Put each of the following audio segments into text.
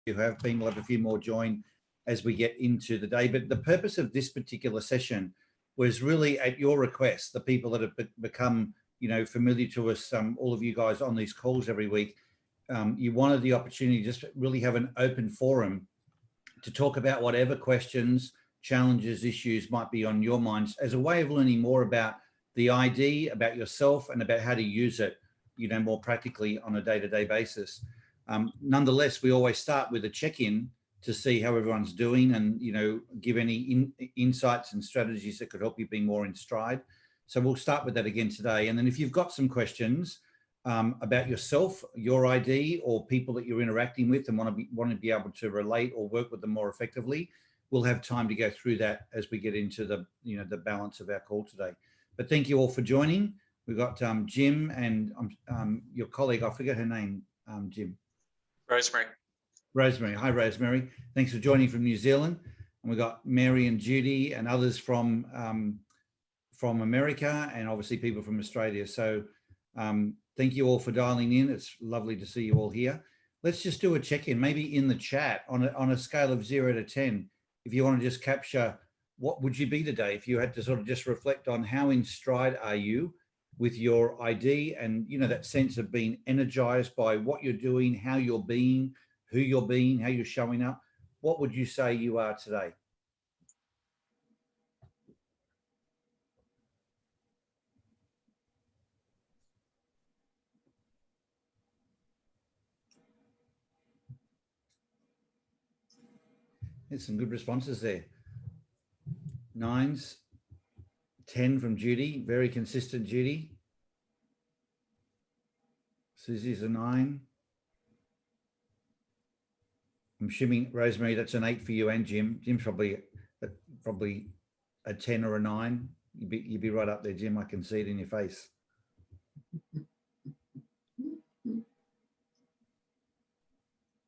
who have been. We'll have a few more join as we get into the day. But the purpose of this particular session was really at your request, the people that have become, familiar to us, all of you guys on these calls every week. You wanted the opportunity to just really have an open forum to talk about whatever questions, challenges, issues might be on your minds as a way of learning more about the ID, about yourself, and about how to use it, more practically on a day-to-day basis. Nonetheless, we always start with a check-in to see how everyone's doing and, give any insights and strategies that could help you be more in stride. So we'll start with that again today. And then if you've got some questions about yourself, your ID, or people that you're interacting with and want to be able to relate or work with them more effectively, we'll have time to go through that as we get into the, the balance of our call today. But thank you all for joining. We've got Jim and your colleague, I forget her name, Jim. Rosemary. Rosemary. Hi, Rosemary. Thanks for joining from New Zealand. And we've got Mary and Judy and others from America, and obviously people from Australia. So thank you all for dialing in. It's lovely to see you all here. Let's just do a check-in, maybe in the chat on a scale of 0 to 10. If you want to just capture, what would you be today if you had to sort of just reflect on how in stride are you with your ID and, that sense of being energized by what you're doing, how you're being, who you're being, how you're showing up. What would you say you are today? There's some good responses there. 9s, 10 from Judy, very consistent, Judy. Susie's a 9. I'm assuming, Rosemary, that's an 8 for you and Jim. Jim's probably a 10 or a 9. You'd be right up there, Jim. I can see it in your face.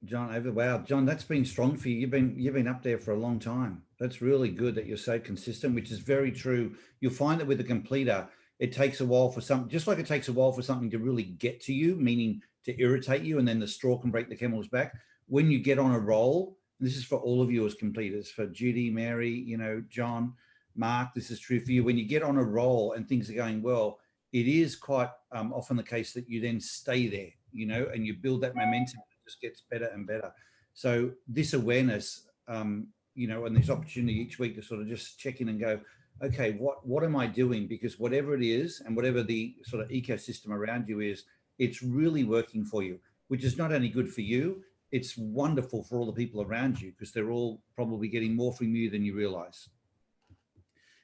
John, wow, John, that's been strong for you. You've been up there for a long time. That's really good that you're so consistent, which is very true. You'll find that with a completer, it takes a while for something, just like it takes a while for something to really get to you, meaning to irritate you, and then the straw can break the camel's back. When you get on a roll, and this is for all of you as completers, for Judy, Mary, John, Mark, this is true for you. When you get on a roll and things are going well, it is quite often the case that you then stay there, and you build that momentum. It just gets better and better. So this awareness, and this opportunity each week to sort of just check in and go, okay, what am I doing? Because whatever it is and whatever the sort of ecosystem around you is, it's really working for you, which is not only good for you, it's wonderful for all the people around you because they're all probably getting more from you than you realize.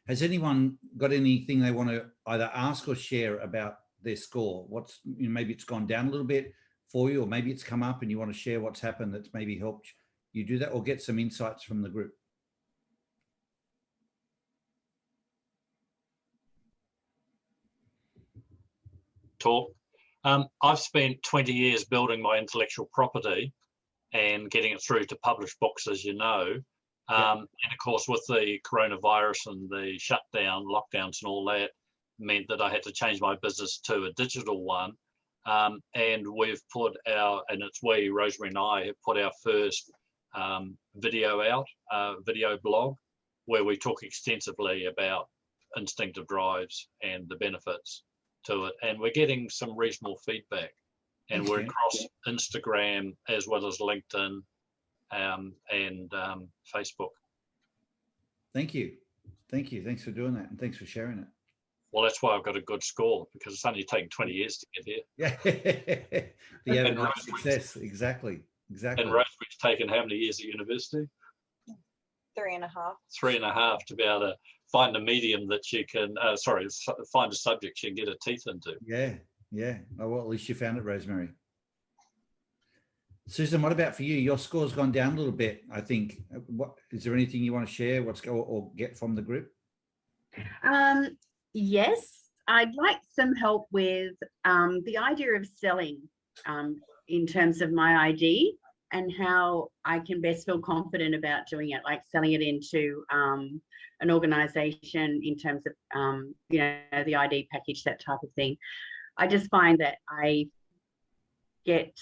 Has anyone got anything they want to either ask or share about their score? Maybe it's gone down a little bit for you, or maybe it's come up and you want to share what's happened that's maybe helped you do that, or get some insights from the group. Talk. I've spent 20 years building my intellectual property and getting it through to published books, as you know. And of course, with the coronavirus and the shutdown, lockdowns and all that, meant that I had to change my business to a digital one. And we've put Rosemary and I have put our first video out, video blog, where we talk extensively about instinctive drives and the benefits to it. And we're getting some reasonable feedback. And we're across Instagram as well as LinkedIn and Facebook. Thank you. Thanks for doing that, and thanks for sharing it. Well, that's why I've got a good score, because it's only taken 20 years to get here. Yeah, the overnight success. Exactly. And Rosemary's taken how many years at university? 3.5. 3.5 to be able to find a medium that you can, find a subject you can get her teeth into. Yeah. Oh, well, at least you found it, Rosemary. Susan, what about for you? Your score's gone down a little bit, I think. Is there anything you want to share or get from the group? Yes, I'd like some help with the idea of selling in terms of my ID and how I can best feel confident about doing it, like selling it into an organization in terms of, the ID package, that type of thing. I just find that get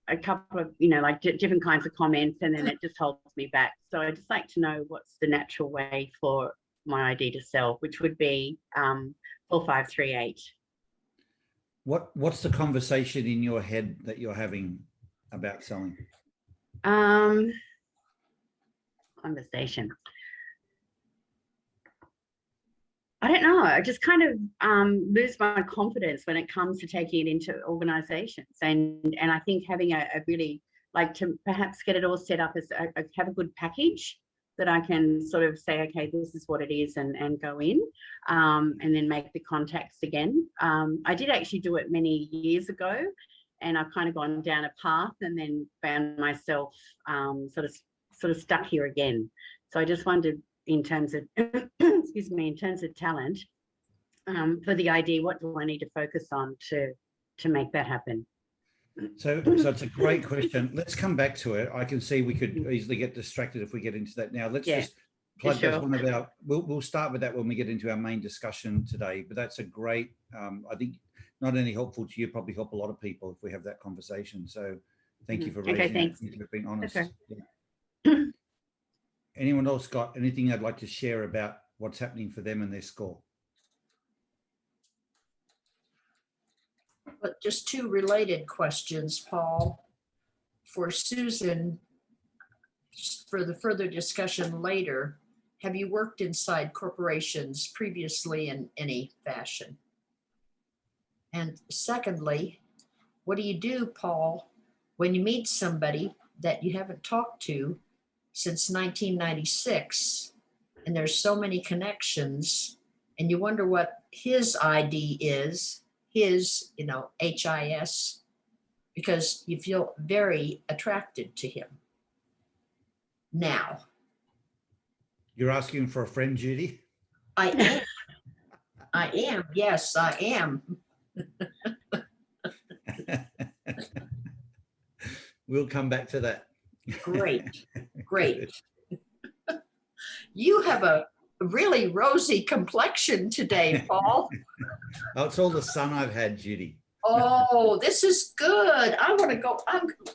a couple of, you know, like different kinds of comments, and then it just holds me back. So I'd just like to know what's the natural way for my ID to sell, which would be 4538. What's the conversation in your head that you're having about selling? Conversation. I don't know. I just kind of lose my confidence when it comes to taking it into organizations. And I think having a really, like, to perhaps get it all set up as have a good package that I can sort of say, okay, this is what it is, and go in, and then make the contacts again. I did actually do it many years ago, and I've kind of gone down a path and then found myself sort of stuck here again. So I just wondered, in terms of excuse me, in terms of talent, for the ID, what do I need to focus on to make that happen? So it's a great question. Let's come back to it. I can see we could easily get distracted if we get into that now. Let's just plug sure. those one of our, we'll start with that when we get into our main discussion today, but that's a great, I think not only helpful to you, probably help a lot of people if we have that conversation. So thank you for raising thanks. that. Thank you for being honest. Okay. Yeah. Anyone else got anything I'd like to share about what's happening for them and their score? But just two related questions, Paul. For Susan, for the further discussion later, have you worked inside corporations previously in any fashion? And secondly, what do you do, Paul, when you meet somebody that you haven't talked to since 1996, and there's so many connections, and you wonder what his ID is, his, HIS, because you feel very attracted to him now? You're asking for a friend, Judy? I am. I am. Yes, I am. We'll come back to that. Great. Great. You have a really rosy complexion today, Paul. Oh, it's all the sun I've had, Judy. Oh, this is good. I want to go.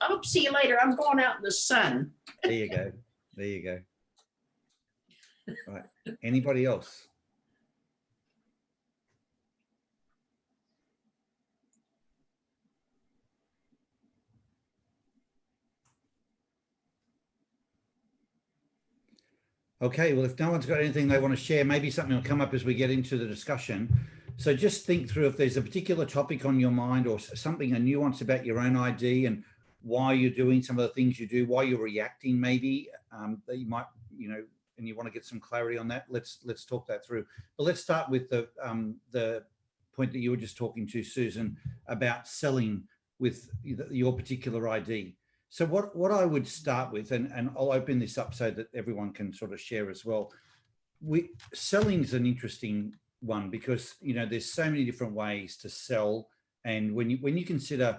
I'll see you later. I'm going out in the sun. There you go. There you go. Right. Anybody else? Okay, well, if no one's got anything they want to share, maybe something will come up as we get into the discussion. So just think through if there's a particular topic on your mind or something, a nuance about your own ID and why you're doing some of the things you do, why you're reacting maybe, that you might, and you want to get some clarity on that. Let's talk that through. But let's start with the point that you were just talking to, Susan, about selling with your particular ID. So what I would start with, and I'll open this up so that everyone can sort of share as well. Selling is an interesting one because, there's so many different ways to sell. And when you consider,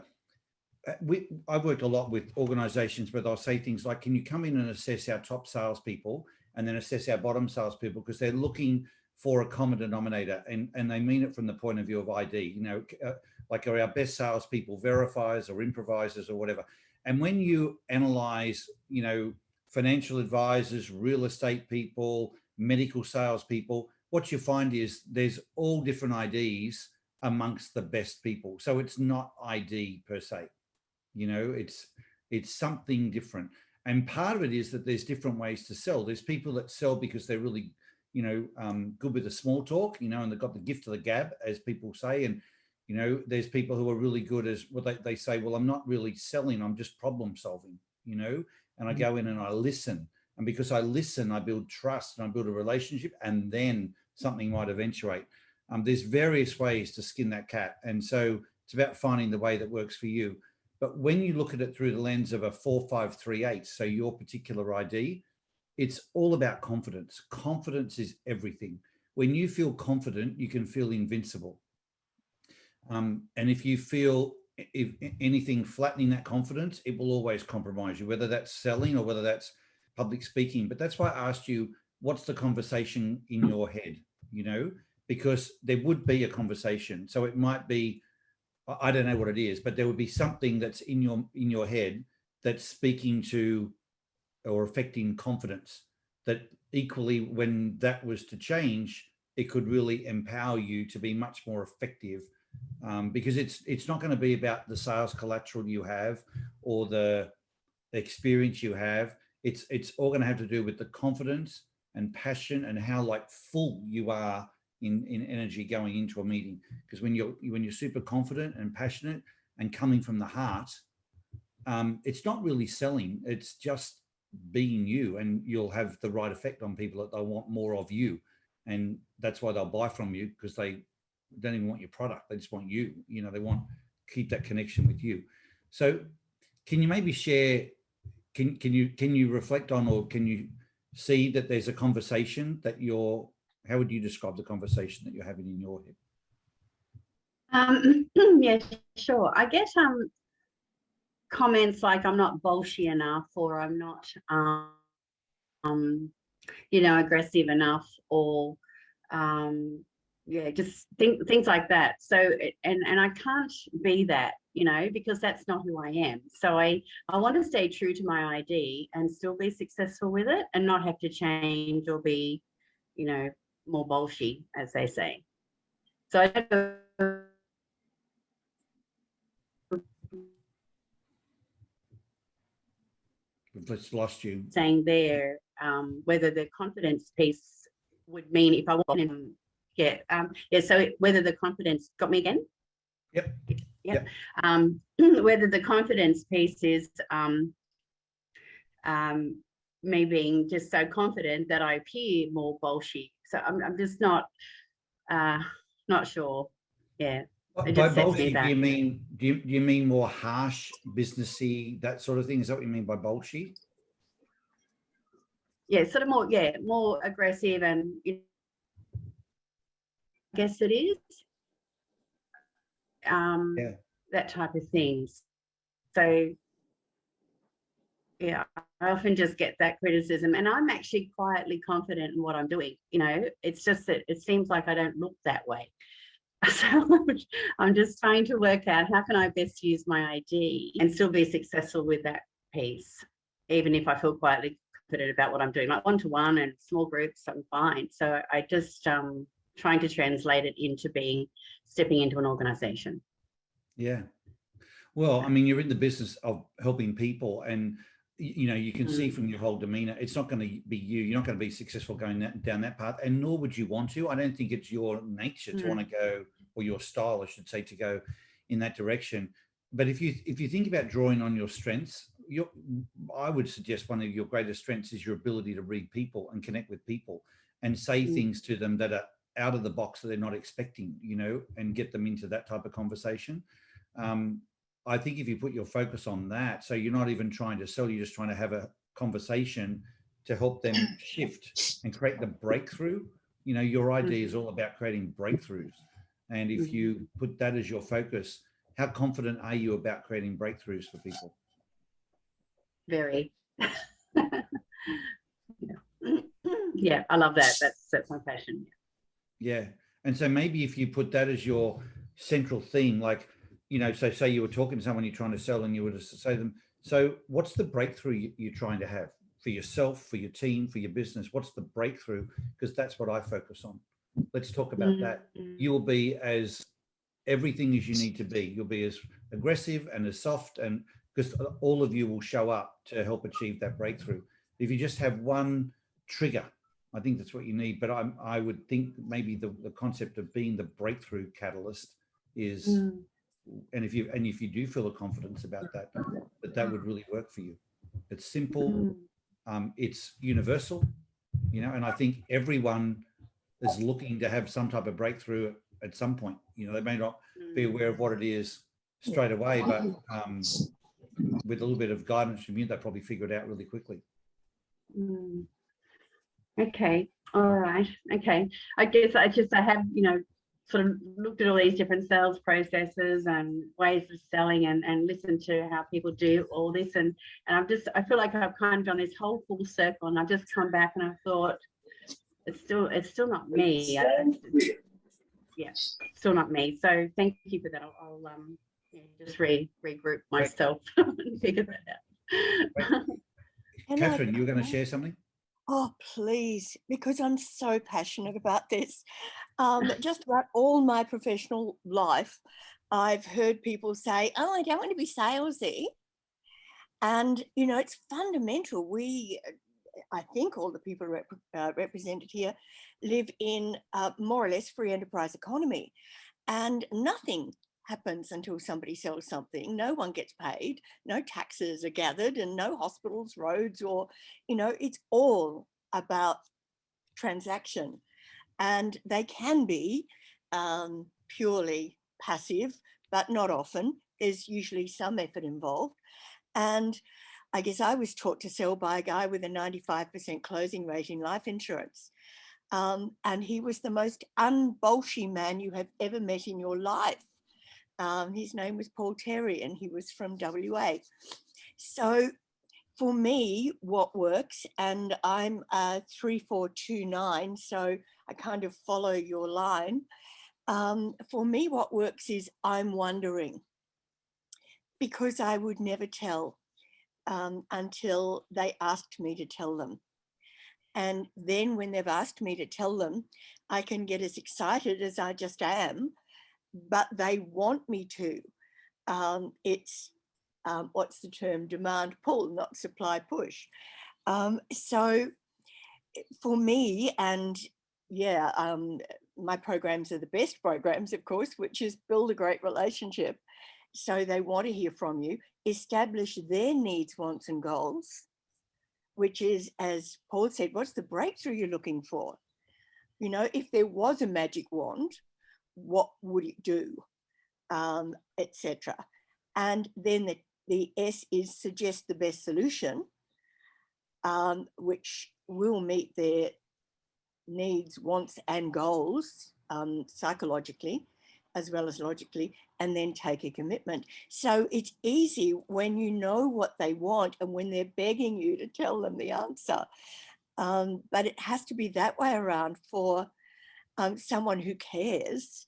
I've worked a lot with organizations, but they'll say things like, can you come in and assess our top salespeople and then assess our bottom salespeople? Because they're looking for a common denominator, and they mean it from the point of view of ID, like are our best salespeople verifiers or improvisers or whatever. And when you analyze, financial advisors, real estate people, medical salespeople, what you find is there's all different IDs amongst the best people. So it's not ID per se, it's something different. And part of it is that there's different ways to sell. There's people that sell because they're really, good with the small talk, and they've got the gift of the gab, as people say. And there's people who are really good as what they say, well, I'm not really selling, I'm just problem solving, and I go in and I listen. And because I listen, I build trust and I build a relationship, and then something might eventuate. There's various ways to skin that cat. And so it's about finding the way that works for you. But when you look at it through the lens of a 4538, so your particular ID, it's all about confidence. Confidence is everything. When you feel confident, you can feel invincible. And if you feel anything flattening that confidence, it will always compromise you, whether that's selling or whether that's public speaking. But that's why I asked you, what's the conversation in your head, because there would be a conversation. So it might be, I don't know what it is, but there would be something that's in your head that's speaking to or affecting confidence, that equally when that was to change, it could really empower you to be much more effective, because it's not going to be about the sales collateral you have or the experience you have. It's all going to have to do with the confidence and passion and how like full you are in energy going into a meeting. Because when you're super confident and passionate and coming from the heart, it's not really selling, it's just being you, and you'll have the right effect on people that they want more of you, and that's why they'll buy from you, because they don't even want your product, they just want you. They want keep that connection with you. So can you maybe share, can you reflect on, or can you see that there's a conversation that how would you describe the conversation that you're having in your head? Yeah, sure. I get comments like I'm not bolshy enough, or I'm not aggressive enough, or just things like that. So and I can't be that, because that's not who I am. So I want to stay true to my ID and still be successful with it, and not have to change or be more bolshy, as they say. So I don't know. We've just lost you. Saying there, whether the confidence piece would mean if I want to, so whether the confidence, got me again? Yep. Whether the confidence piece is me being just so confident that I appear more bolshy. So I'm just not sure. Yeah. By bolshy, do you mean more harsh, businessy, that sort of thing? Is that what you mean by bolshy? Yeah, sort of more aggressive, and I guess it is that type of things. So yeah, I often just get that criticism, and I'm actually quietly confident in what I'm doing. It's just that it seems like I don't look that way. So I'm just trying to work out how can I best use my ID and still be successful with that piece, even if I feel quietly confident about what I'm doing. Like one-to-one and small groups, I'm fine. So I just trying to translate it into stepping into an organization. Yeah. Well, I mean, you're in the business of helping people, and you can see from your whole demeanor, it's not going to be you. You're not going to be successful going down that path, and nor would you want to. I don't think it's your nature to want to go, or your style, I should say, to go in that direction. But if you think about drawing on your strengths, I would suggest one of your greatest strengths is your ability to read people and connect with people and say things to them that are out of the box that they're not expecting, and get them into that type of conversation. I think if you put your focus on that, so you're not even trying to sell, you're just trying to have a conversation to help them shift and create the breakthrough. Your idea is all about creating breakthroughs. And if you put that as your focus, how confident are you about creating breakthroughs for people? Very. Yeah, I love that. That's my passion. Yeah. And so maybe if you put that as your central theme, like, so say you were talking to someone you're trying to sell, and you were to say to them, so what's the breakthrough you're trying to have for yourself, for your team, for your business? What's the breakthrough? Because that's what I focus on. Let's talk about that. You will be as everything as you need to be. You'll be as aggressive and as soft, and because all of you will show up to help achieve that breakthrough. If you just have one trigger, I think that's what you need. But I would think maybe the concept of being the breakthrough catalyst is, and if you do feel a confidence about that would really work for you. It's simple, it's universal, and I think everyone is looking to have some type of breakthrough at some point. They may not be aware of what it is straight away, but with a little bit of guidance from you, they'll probably figure it out really quickly. Okay. All right. Okay. I guess I have, sort of looked at all these different sales processes and ways of selling, and listened to how people do all this. And I feel like I've kind of done this whole full circle, and I've just come back and I've thought, it's still not me. yeah, still not me. So thank you for that. I'll yeah, just regroup myself and figure that out. Catherine, you were going to share something? Oh, please, because I'm so passionate about this. Just about all my professional life, I've heard people say, oh, I don't want to be salesy. And, you know, it's fundamental. I think all the people represented here live in a more or less free enterprise economy, and nothing happens until somebody sells something. No one gets paid, no taxes are gathered, and no hospitals, roads, or, you know, it's all about transaction. And they can be purely passive, but not often. There's usually some effort involved. And I guess I was taught to sell by a guy with a 95% closing rate in life insurance. And he was the most unbolshy man you have ever met in your life. His name was Paul Terry, and he was from WA. So for me, what works, and I'm 3429, so I kind of follow your line. For me, what works is I'm wondering, because I would never tell until they asked me to tell them. And then when they've asked me to tell them, I can get as excited as I just am, but they want me to. It's, what's the term? Demand pull, not supply push. So for me, and yeah, my programs are the best programs, of course, which is build a great relationship. So they want to hear from you, establish their needs, wants, and goals, which is, as Paul said, what's the breakthrough you're looking for? You know, if there was a magic wand, what would it do, etc. And then the S is suggest the best solution, which will meet their needs, wants, and goals psychologically, as well as logically, and then take a commitment. So it's easy when you know what they want and when they're begging you to tell them the answer. But it has to be that way around for someone who cares,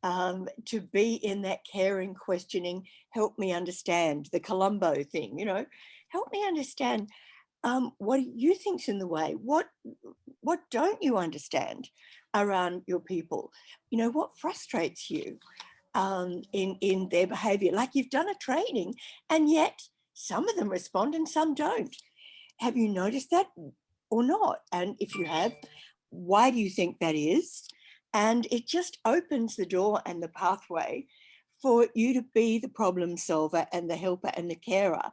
to be in that caring, questioning, help me understand, the Columbo thing, you know, help me understand what do you think's in the way? What don't you understand around your people? You know, what frustrates you in their behavior? Like, you've done a training and yet some of them respond and some don't. Have you noticed that or not? And if you have, why do you think that is? And it just opens the door and the pathway for you to be the problem solver and the helper and the carer.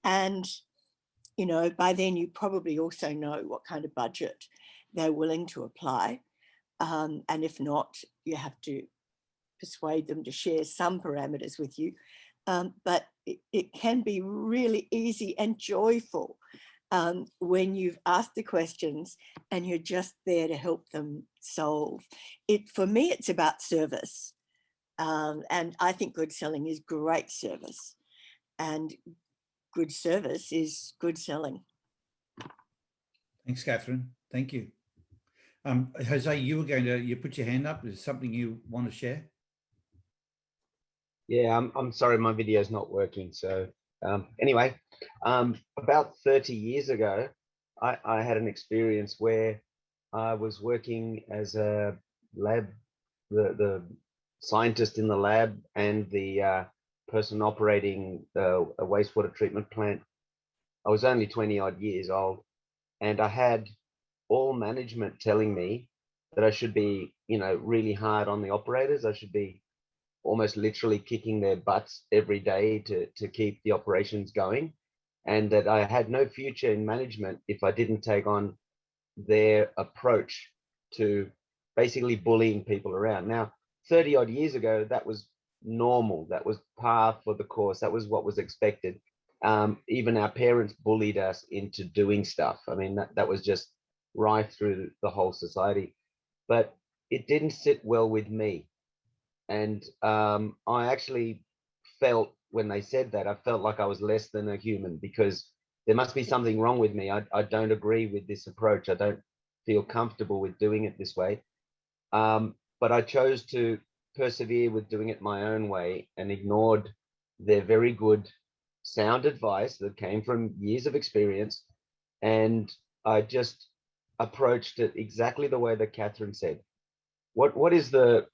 And, you know, by then you probably also know what kind of budget they're willing to apply. And if not, you have to persuade them to share some parameters with you. But it can be really easy and joyful when you've asked the questions and you're just there to help them solve it. For me, it's about service. And I think good selling is great service, and good service is good selling. Thanks, Catherine. Thank you. Jose, you put your hand up. Is there something you want to share? Yeah, I'm sorry, my video is not working. So anyway, about 30 years ago, I had an experience where I was working as a lab, the scientist in the lab and the person operating a wastewater treatment plant. I was only 20 odd years old, and I had all management telling me that I should be, you know, really hard on the operators. I should be almost literally kicking their butts every day to keep the operations going, and that I had no future in management if I didn't take on their approach to basically bullying people around. Now, 30 odd years ago, that was normal. That was par for the course. That was what was expected. Even our parents bullied us into doing stuff. I mean, that was just right through the whole society. But it didn't sit well with me. And I actually felt, when they said that, I felt like I was less than a human, because there must be something wrong with me. I don't agree with this approach. I don't feel comfortable with doing it this way. but I chose to persevere with doing it my own way and ignored their very good sound advice that came from years of experience. And I just approached it exactly the way that Catherine said. What is the,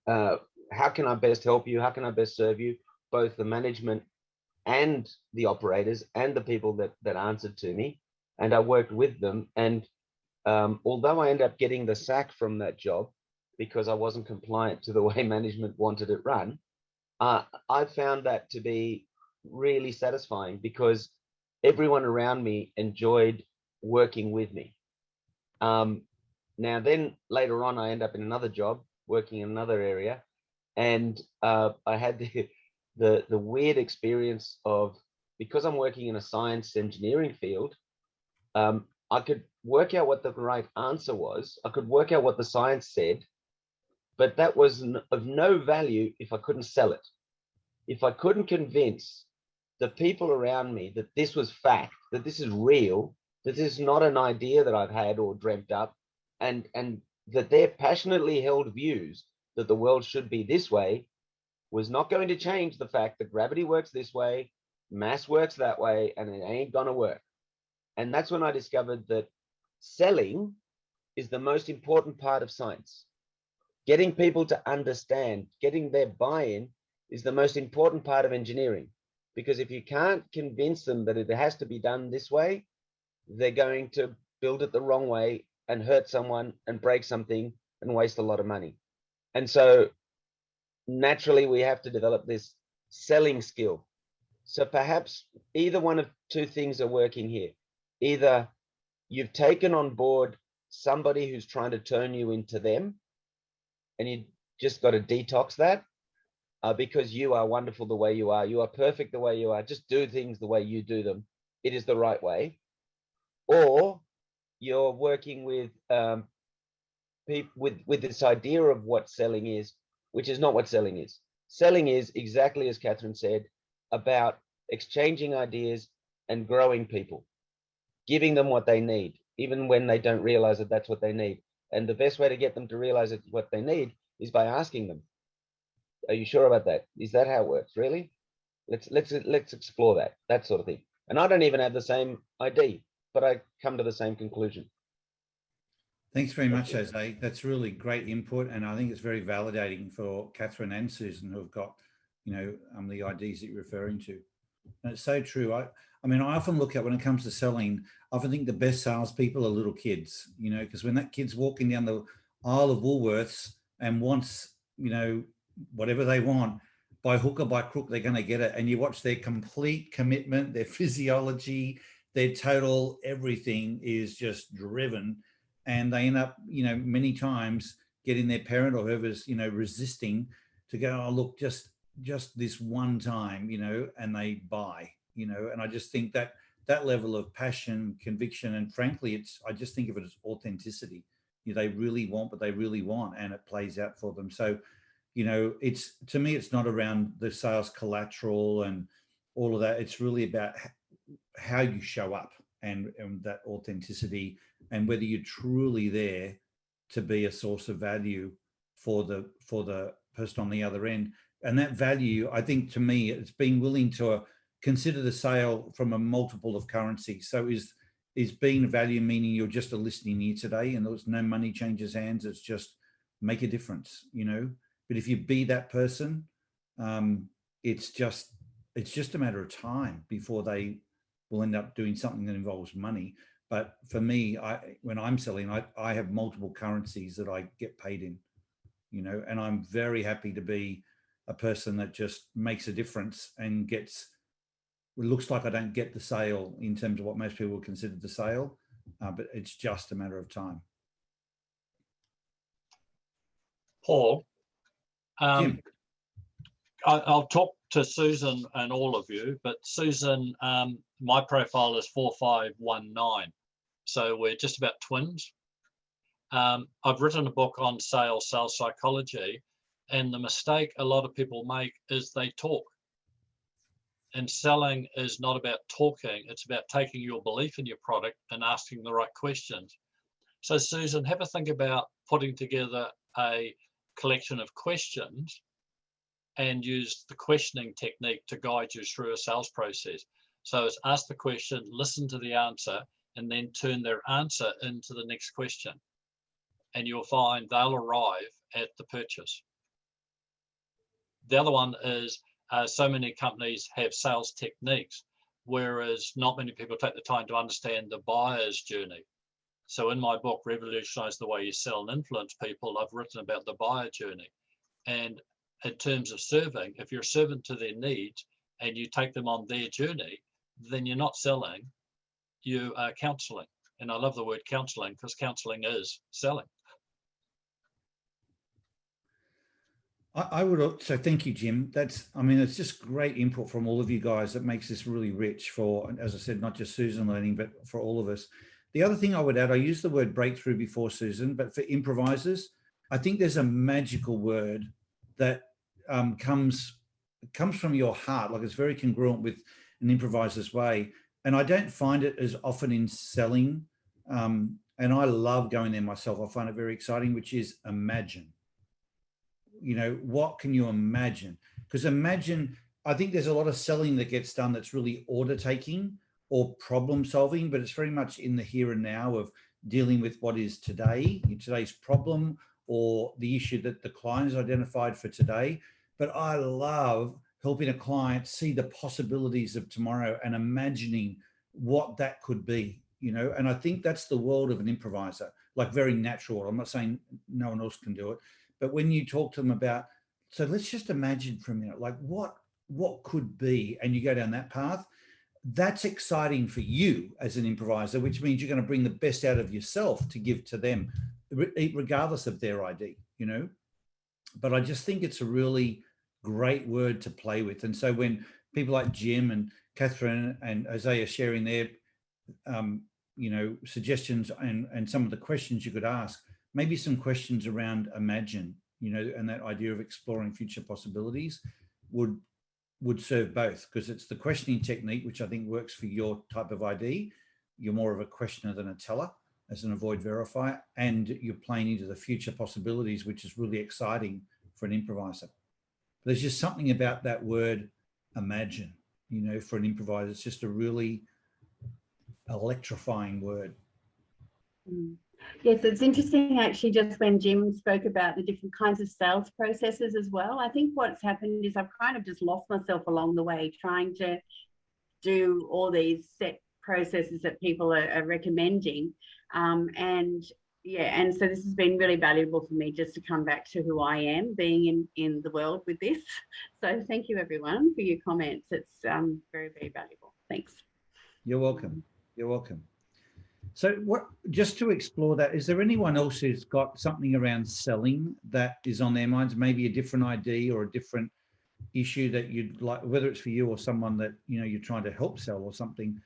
how can I best help you? How can I best serve you? Both the management and the operators and the people that answered to me. And I worked with them. And although I ended up getting the sack from that job because I wasn't compliant to the way management wanted it run, I found that to be really satisfying because everyone around me enjoyed working with me. Now then later on, I end up in another job working in another area, and I had the weird experience of, because I'm working in a science engineering field, I could work out what the right answer was. I could work out what the science said, but that was of no value if I couldn't sell it. If I couldn't convince the people around me that this was fact, that this is real, that this is not an idea that I've had or dreamt up, and that their passionately held views that the world should be this way was not going to change the fact that gravity works this way, mass works that way, and it ain't gonna work. And that's when I discovered that selling is the most important part of science. Getting people to understand, getting their buy-in is the most important part of engineering. Because if you can't convince them that it has to be done this way, they're going to build it the wrong way and hurt someone and break something and waste a lot of money. And so naturally we have to develop this selling skill. So perhaps either one of two things are working here. Either you've taken on board somebody who's trying to turn you into them, and you just got to detox that because you are wonderful the way you are. You are perfect the way you are. Just do things the way you do them. It is the right way. Or you're working with people with this idea of what selling is, which is not what selling is. Selling is, exactly as Catherine said, about exchanging ideas and growing people, giving them what they need, even when they don't realize that that's what they need. And the best way to get them to realize it's what they need is by asking them, are you sure about that? Is that how it works? Really? Let's explore that sort of thing. And I don't even have the same ID, but I come to the same conclusion. Thanks very much, Jose. That's really great input, and I think it's very validating for Catherine and Susan, who have got, the IDs that you're referring to. And it's so true. I mean, I often look at, when it comes to selling, I often think the best salespeople are little kids, because when that kid's walking down the aisle of Woolworths and wants, whatever they want, by hook or by crook, they're going to get it. And you watch their complete commitment, their physiology, their total everything is just driven. And they end up, many times getting their parent or whoever's, resisting to go, oh, look, just this one time, and they buy, and I just think that that level of passion, conviction, and frankly, I just think of it as authenticity. They really want what they really want, and it plays out for them. So, to me, it's not around the sales collateral and all of that. It's really about how you show up and that authenticity, and whether you're truly there to be a source of value for the person on the other end. And that value, I think, to me, it's being willing to consider the sale from a multiple of currency. So is being value meaning you're just a listening ear today and there's no money changes hands, it's just make a difference, But if you be that person, it's just a matter of time before they will end up doing something that involves money. But for me, when I'm selling, I have multiple currencies that I get paid in, and I'm very happy to be a person that just makes a difference and it looks like I don't get the sale in terms of what most people would consider the sale, but it's just a matter of time. Paul, Jim. I'll talk to Susan and all of you, but Susan, my profile is 4519. So we're just about twins. I've written a book on sales psychology, and the mistake a lot of people make is they talk. And selling is not about talking, it's about taking your belief in your product and asking the right questions. So Susan, have a think about putting together a collection of questions and use the questioning technique to guide you through a sales process. So it's ask the question, listen to the answer, and then turn their answer into the next question. And you'll find they'll arrive at the purchase. The other one is so many companies have sales techniques, whereas not many people take the time to understand the buyer's journey. So in my book, Revolutionize the Way You Sell and Influence People, I've written about the buyer journey. And in terms of serving, if you're a servant to their needs and you take them on their journey, then you're not selling, you are counseling. And I love the word counseling because counseling is selling. I would, so thank you, Jim. I mean, it's just great input from all of you guys that makes this really rich for, as I said, not just Susan learning, but for all of us. The other thing I would add, I used the word breakthrough before, Susan, but for improvisers, I think there's a magical word that comes from your heart. Like, it's very congruent with an improviser's way. And I don't find it as often in selling. And I love going there myself. I find it very exciting, which is imagine. You know, what can you imagine? Because imagine, I think there's a lot of selling that gets done that's really order taking or problem solving, but it's very much in the here and now of dealing with what is today's problem or the issue that the client has identified for today. But I love helping a client see the possibilities of tomorrow and imagining what that could be, you know. And I think that's the world of an improviser, like very natural. I'm not saying no one else can do it, but when you talk to them about, so let's just imagine for a minute, like what could be, and you go down that path, that's exciting for you as an improviser, which means you're going to bring the best out of yourself to give to them, regardless of their ID, you know. But I just think it's a really great word to play with. And so when people like Jim and Catherine and Jose are sharing their, you know, suggestions and some of the questions you could ask, maybe some questions around imagine, you know, and that idea of exploring future possibilities would serve both, because it's the questioning technique, which I think works for your type of ID. You're more of a questioner than a teller as an avoid verifier, and you're playing into the future possibilities, which is really exciting for an improviser. There's just something about that word imagine, you know, for an improviser. It's just a really electrifying word. Yes, it's interesting actually, just when Jim spoke about the different kinds of sales processes as well. I think what's happened is I've kind of just lost myself along the way trying to do all these set processes that people are recommending. And so this has been really valuable for me just to come back to who I am, being in the world with this. So thank you everyone for your comments. It's very, very valuable. Thanks. You're welcome. You're welcome. So just to explore that, is there anyone else who's got something around selling that is on their minds, maybe a different ID or a different issue that you'd like, whether it's for you or someone that, you know, you're trying to help sell or something?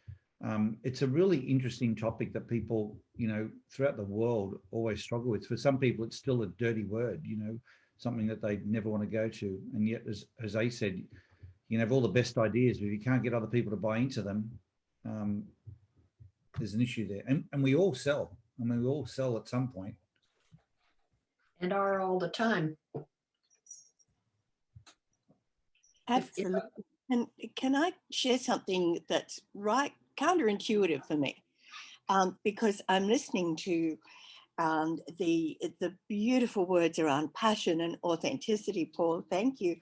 It's a really interesting topic that people, you know, throughout the world always struggle with. For some people, it's still a dirty word, you know, something that they never want to go to. And yet, as I said, you can have all the best ideas, but if you can't get other people to buy into them, there's an issue there. And we all sell. I mean, we all sell at some point. And are all the time. Absolutely. And can I share something that's counterintuitive for me? Because I'm listening to the beautiful words around passion and authenticity, Paul. Thank you.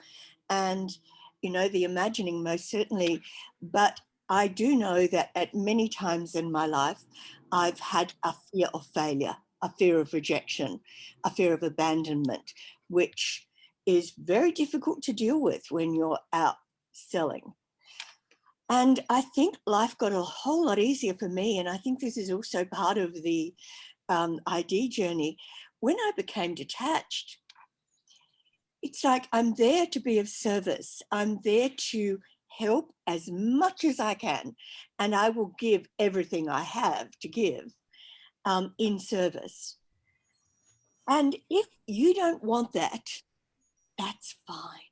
And, you know, the imagining most certainly, but I do know that at many times in my life, I've had a fear of failure, a fear of rejection, a fear of abandonment, which is very difficult to deal with when you're out selling. And I think life got a whole lot easier for me. And I think this is also part of the ID journey. When I became detached, it's like I'm there to be of service. I'm there to help as much as I can, and I will give everything I have to give in service. And if you don't want that, that's fine.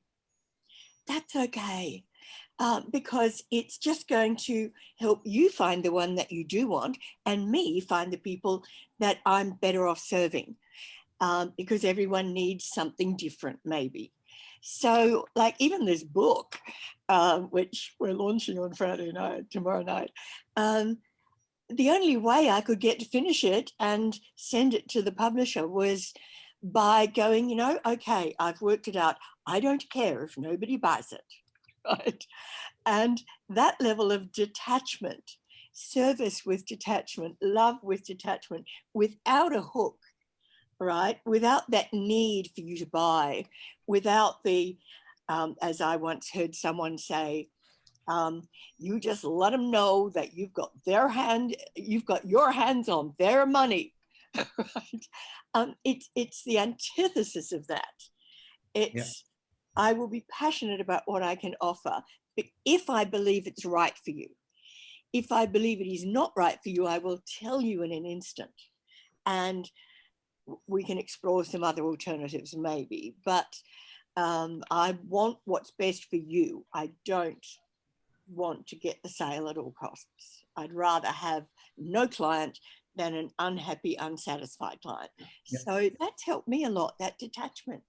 That's okay. Because it's just going to help you find the one that you do want, and me find the people that I'm better off serving. because everyone needs something different, maybe. So, like even this book, which we're launching on Friday night, tomorrow night, the only way I could get to finish it and send it to the publisher was by going, okay, I've worked it out. I don't care if nobody buys it, right? And that level of detachment, service with detachment, love with detachment, without a hook, right? Without that need for you to buy, without the, as I once heard someone say, you just let them know that you've got your hands on their money, right? It's the antithesis of that. It's, I will be passionate about what I can offer, but if I believe it's right for you. If I believe it is not right for you, I will tell you in an instant. And we can explore some other alternatives maybe, but I want what's best for you. I don't want to get the sale at all costs. I'd rather have no client than an unhappy, unsatisfied client. Yep. So that's helped me a lot, that detachment.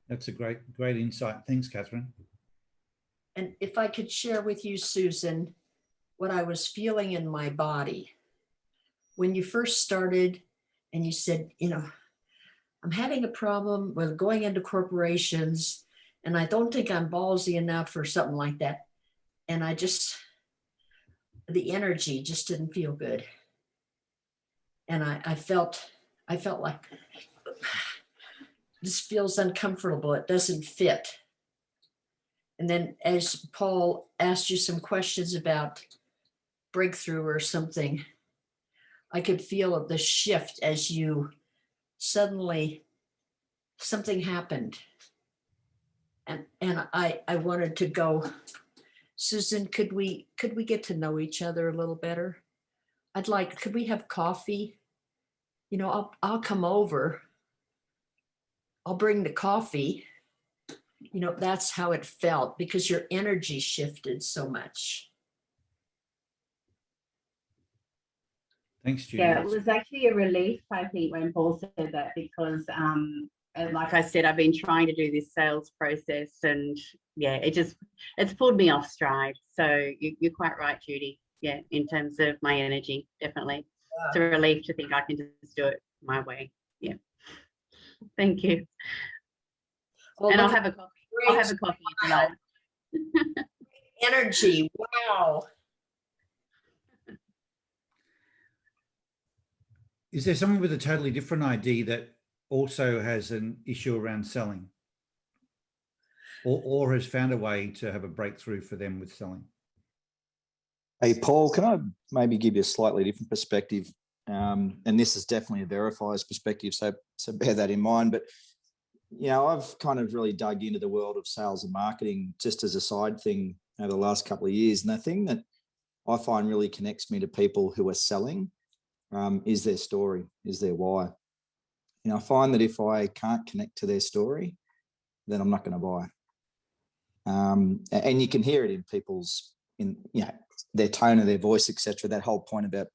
That's a great insight. Thanks, Catherine. And if I could share with you, Susan, what I was feeling in my body when you first started and you said, I'm having a problem with going into corporations and I don't think I'm ballsy enough or something like that. And the energy just didn't feel good. And I felt like this feels uncomfortable. It doesn't fit. And then as Paul asked you some questions about breakthrough or something, I could feel the shift as you suddenly, something happened. And I wanted to go, Susan, could we get to know each other a little better? Could we have coffee? I'll come over. I'll bring the coffee. That's how it felt because your energy shifted so much. Thanks, Judy. Yeah, it was actually a relief, I think, when Paul said that, because like I said, I've been trying to do this sales process and yeah, it's pulled me off stride. So you're quite right, Judy. Yeah, in terms of my energy, definitely. Yeah. It's a relief to think I can just do it my way. Yeah. Thank you. Well, And I'll have a coffee. I'll have a coffee if you like. Energy. Wow. Is there someone with a totally different ID that also has an issue around selling or has found a way to have a breakthrough for them with selling? Hey, Paul, can I maybe give you a slightly different perspective? And this is definitely a verifier's perspective, so bear that in mind. But, I've kind of really dug into the world of sales and marketing just as a side thing over the last couple of years. And the thing that I find really connects me to people who are selling is their story, is their why. I find that if I can't connect to their story, then I'm not going to buy. And you can hear it in people's, their tone of their voice, etc. That whole point about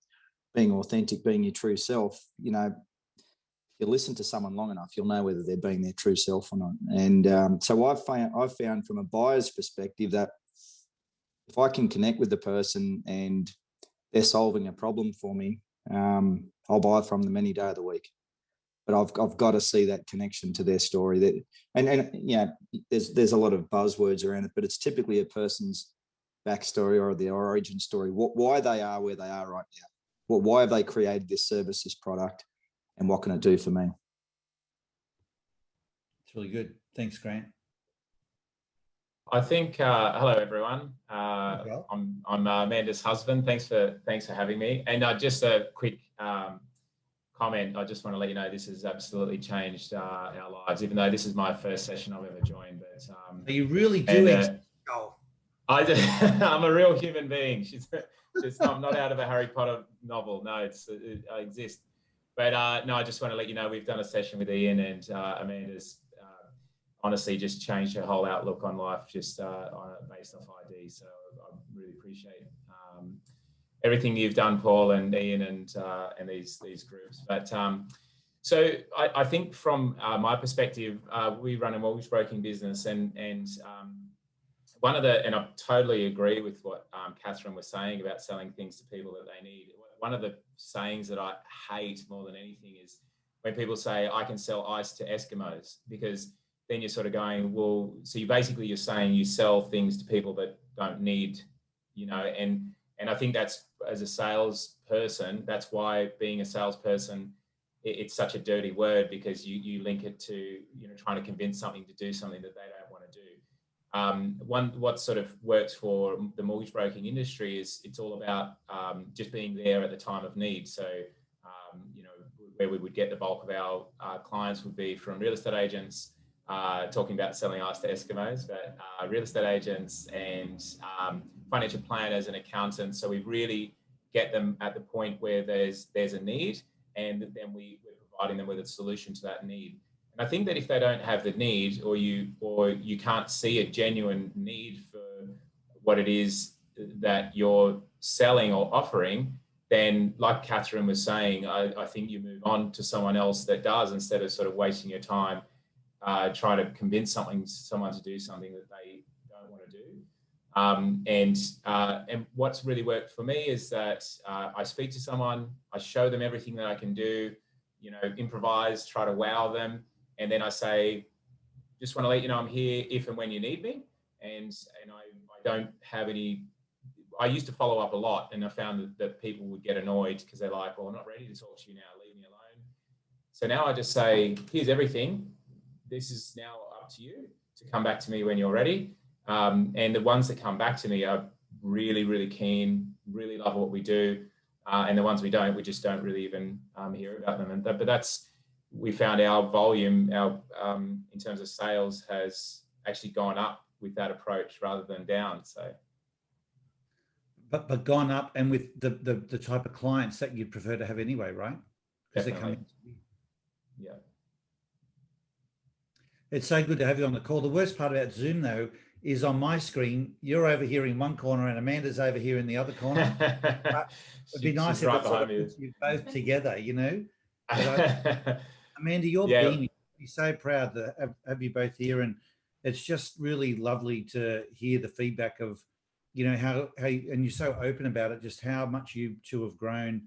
being authentic, being your true self. If you listen to someone long enough, you'll know whether they're being their true self or not. And so I've found from a buyer's perspective that if I can connect with the person and they're solving a problem for me, I'll buy from them any day of the week. But I've got to see that connection to their story. There's a lot of buzzwords around it, but it's typically a person's backstory or their origin story, why they are where they are right now. Why have they created this service, this product, and what can it do for me? It's really good. Thanks, Grant. I think hello everyone. I'm Amanda's husband. Thanks for having me. And just a quick comment. I just want to let you know this has absolutely changed our lives. Even though this is my first session I've ever joined, but You really do. I'm a real human being. I'm not out of a Harry Potter novel. No, I exist. But no, I just want to let you know we've done a session with Ian, and Amanda's honestly just changed her whole outlook on life just based off ID. So I really appreciate everything you've done, Paul and Ian, and these groups. But so I think from my perspective, we run a mortgage broking business, and one of the, and I totally agree with what Catherine was saying about selling things to people that they need. One of the sayings that I hate more than anything is when people say, I can sell ice to Eskimos, because then you're sort of going, well, so you're saying you sell things to people that don't need, you know, and I think that's, as a salesperson, that's why being a salesperson, it's such a dirty word, because you link it to, you know, trying to convince something to do something that they don't want to do. What sort of works for the mortgage broking industry is it's all about just being there at the time of need. So, you know, where we would get the bulk of our clients would be from real estate agents, talking about selling ice to Eskimos, but real estate agents and financial planners and accountants. So we really get them at the point where there's a need, and then we're providing them with a solution to that need. And I think that if they don't have the need, or you can't see a genuine need for what it is that you're selling or offering, then, like Catherine was saying, I think you move on to someone else that does, instead of sort of wasting your time trying to convince someone to do something that they don't want to do. And what's really worked for me is that I speak to someone, I show them everything that I can do, you know, improvise, try to wow them, and then I say, just want to let you know I'm here if and when you need me. And I don't have any. I used to follow up a lot, and I found that people would get annoyed because they're like, well, I'm not ready to talk to you now, leave me alone. So now I just say, here's everything. This is now up to you to come back to me when you're ready. And the ones that come back to me are really, really keen, really love what we do. And the ones we don't, we just don't really even hear about them. But that's, we found our volume, in terms of sales, has actually gone up with that approach rather than down. So. But gone up, and with the type of clients that you'd prefer to have anyway, right? Because they're coming. Yeah. It's so good to have you on the call. The worst part about Zoom, though, is on my screen, you're over here in one corner and Amanda's over here in the other corner. It'd be nice if you both together, you know. Amanda, you're beaming. We're so proud to have you both here, and it's just really lovely to hear the feedback of, you know, how and you're so open about it, just how much you two have grown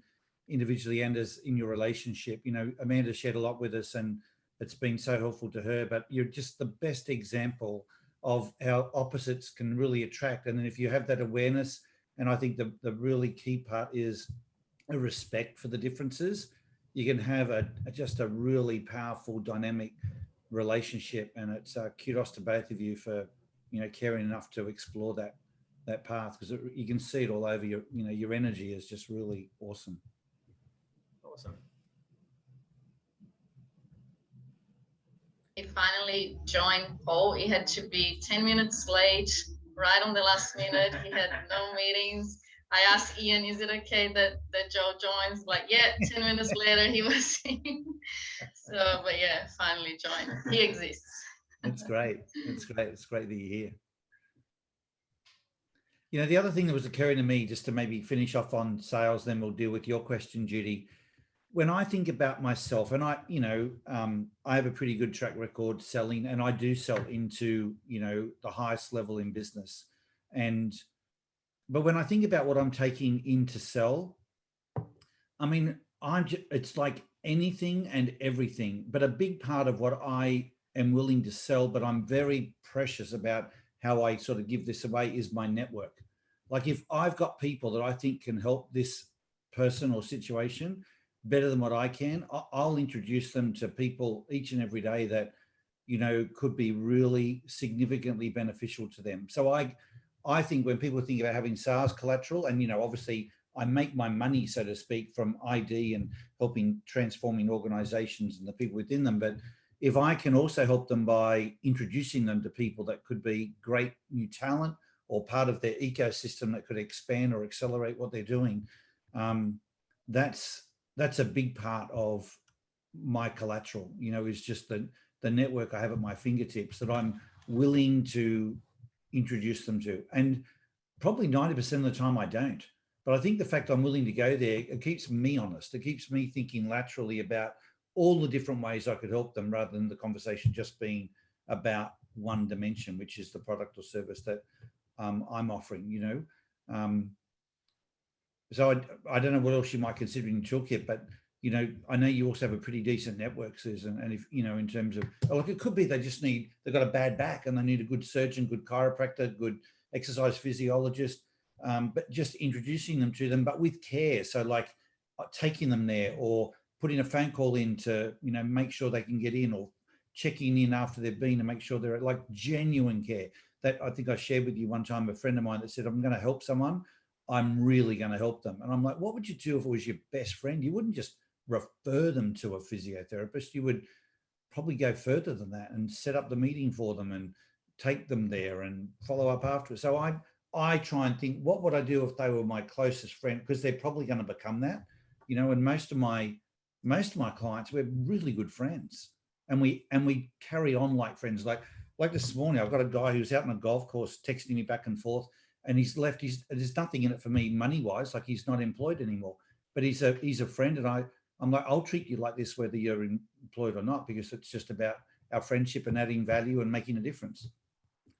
individually and as in your relationship. You know, Amanda shared a lot with us, and it's been so helpful to her, but you're just the best example of how opposites can really attract. And then if you have that awareness, and I think the really key part is a respect for the differences, you can have just a really powerful, dynamic relationship. And it's kudos to both of you for, you know, caring enough to explore that path, because you can see it all over your, you know, your energy is just really awesome. Awesome. He finally joined Paul. He had to be 10 minutes late, right on the last minute. He had no meetings. I asked Ian, is it okay that Joe joins? Like, yeah, 10 minutes later he was in. So, but yeah, finally joined. He exists. That's great. That's great. It's great that you're here. You know, the other thing that was occurring to me, just to maybe finish off on sales, then we'll deal with your question, Judy. When I think about myself, and I have a pretty good track record selling, and I do sell into, you know, the highest level in business. But when I think about what I'm taking in to sell, I mean, it's like anything and everything, but a big part of what I am willing to sell, but I'm very precious about how I sort of give this away, is my network. Like, if I've got people that I think can help this person or situation better than what I can, I'll introduce them to people each and every day that, you know, could be really significantly beneficial to them. So I think when people think about having sales collateral, and, you know, obviously I make my money, so to speak, from ID and helping transforming organizations and the people within them. But if I can also help them by introducing them to people that could be great new talent or part of their ecosystem that could expand or accelerate what they're doing, that's a big part of my collateral, you know, is just the network I have at my fingertips that I'm willing to introduce them to. And probably 90% of the time I don't. But I think the fact I'm willing to go there, it keeps me honest. It keeps me thinking laterally about all the different ways I could help them, rather than the conversation just being about one dimension, which is the product or service that I'm offering, you know. So I don't know what else you might consider in your toolkit, but you know, I know you also have a pretty decent network, Susan. And if, you know, in terms of, like, it could be they've got a bad back and they need a good surgeon, good chiropractor, good exercise physiologist, but just introducing them to them, but with care. So like taking them there, or putting a phone call in to, you know, make sure they can get in, or checking in after they've been to make sure they're like genuine care. That I think I shared with you one time, a friend of mine that said, I'm going to help someone, I'm really going to help them. And I'm like, what would you do if it was your best friend? You wouldn't just refer them to a physiotherapist. You would probably go further than that and set up the meeting for them and take them there and follow up afterwards. So I try and think, what would I do if they were my closest friend? Because they're probably going to become that, you know. And most of my clients, we're really good friends, and we carry on like friends. Like this morning, I've got a guy who's out on a golf course texting me back and forth, and he's left. There's nothing in it for me money wise, like he's not employed anymore, but he's a friend, and I'm like, I'll treat you like this whether you're employed or not, because it's just about our friendship and adding value and making a difference.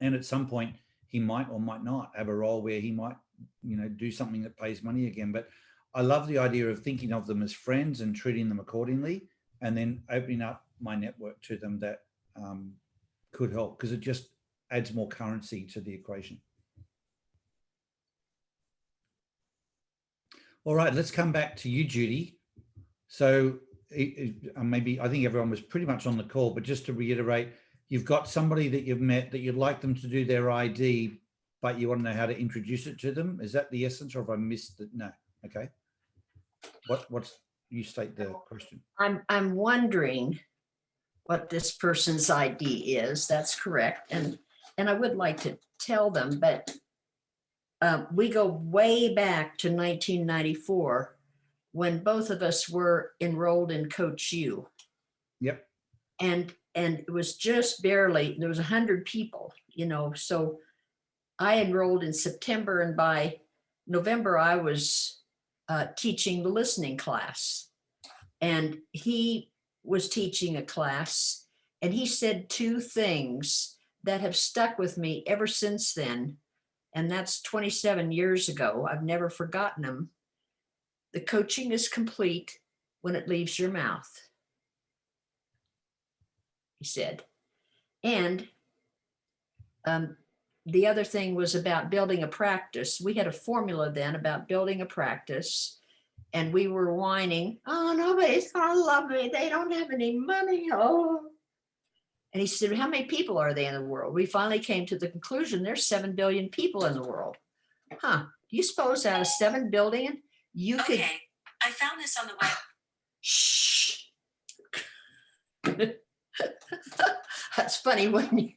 And at some point, he might or might not have a role where he might, you know, do something that pays money again. But I love the idea of thinking of them as friends and treating them accordingly, and then opening up my network to them that could help, because it just adds more currency to the equation. All right, let's come back to you, Judy. So maybe, I think everyone was pretty much on the call, but just to reiterate, you've got somebody that you've met that you'd like them to do their ID, but you want to know how to introduce it to them. Is that the essence, or have I missed it? No. Okay. What's, you state the question. I'm wondering what this person's ID is. That's correct. And I would like to tell them, but we go way back to 1994 when both of us were enrolled in Coach U. Yep. And it was just barely, there was 100 people, you know, so I enrolled in September, and by November I was teaching the listening class, and he was teaching a class, and he said two things that have stuck with me ever since then. And that's 27 years ago. I've never forgotten them. The coaching is complete when it leaves your mouth, he said. And the other thing was about building a practice. We had a formula then about building a practice, and we were whining, oh, nobody's gonna love me. They don't have any money. Oh. And he said, how many people are they in the world? We finally came to the conclusion there's 7 billion people in the world. Huh? Do you suppose out of 7 billion, you could? Okay, I found this on the web. Shh. That's funny when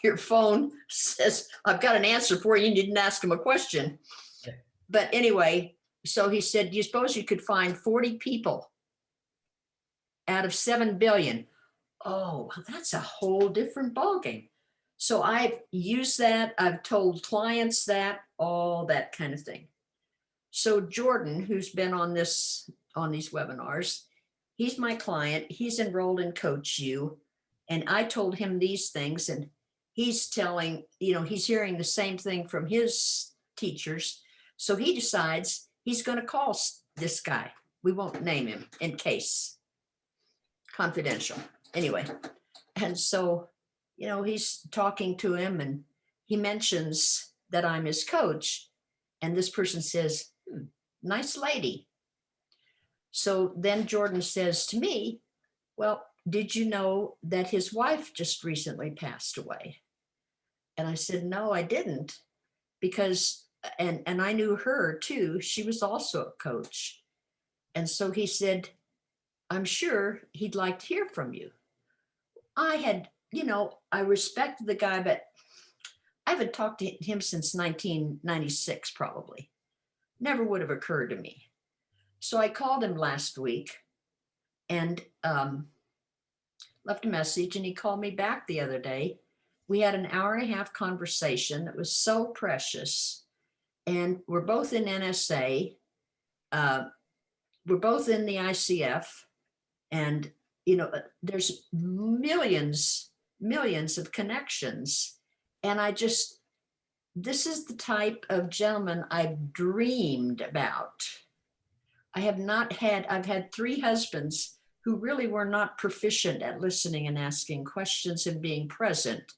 your phone says, I've got an answer for you, and you didn't ask him a question. Yeah. But anyway, so he said, do you suppose you could find 40 people out of 7 billion? Oh, well, that's a whole different ballgame. So I've used that. I've told clients that, all that kind of thing. So Jordan, who's been on these webinars, he's my client. He's enrolled in Coach U. And I told him these things, and he's telling, you know, he's hearing the same thing from his teachers. So he decides he's going to call this guy. We won't name him in case. Confidential. Anyway, and so, you know, he's talking to him, and he mentions that I'm his coach. And this person says, nice lady. So then Jordan says to me, well, did you know that his wife just recently passed away? And I said, no, I didn't, because, and I knew her too. She was also a coach. And so he said, I'm sure he'd like to hear from you. I had, you know, I respected the guy, but I haven't talked to him since 1996, probably. Never would have occurred to me. So I called him last week and left a message, and he called me back the other day. We had an hour and a half conversation that was so precious. and we're both in NSA. We're both in the ICF, and there's millions of connections, and this is the type of gentleman I've dreamed about. I've had 3 husbands who really were not proficient at listening and asking questions and being present.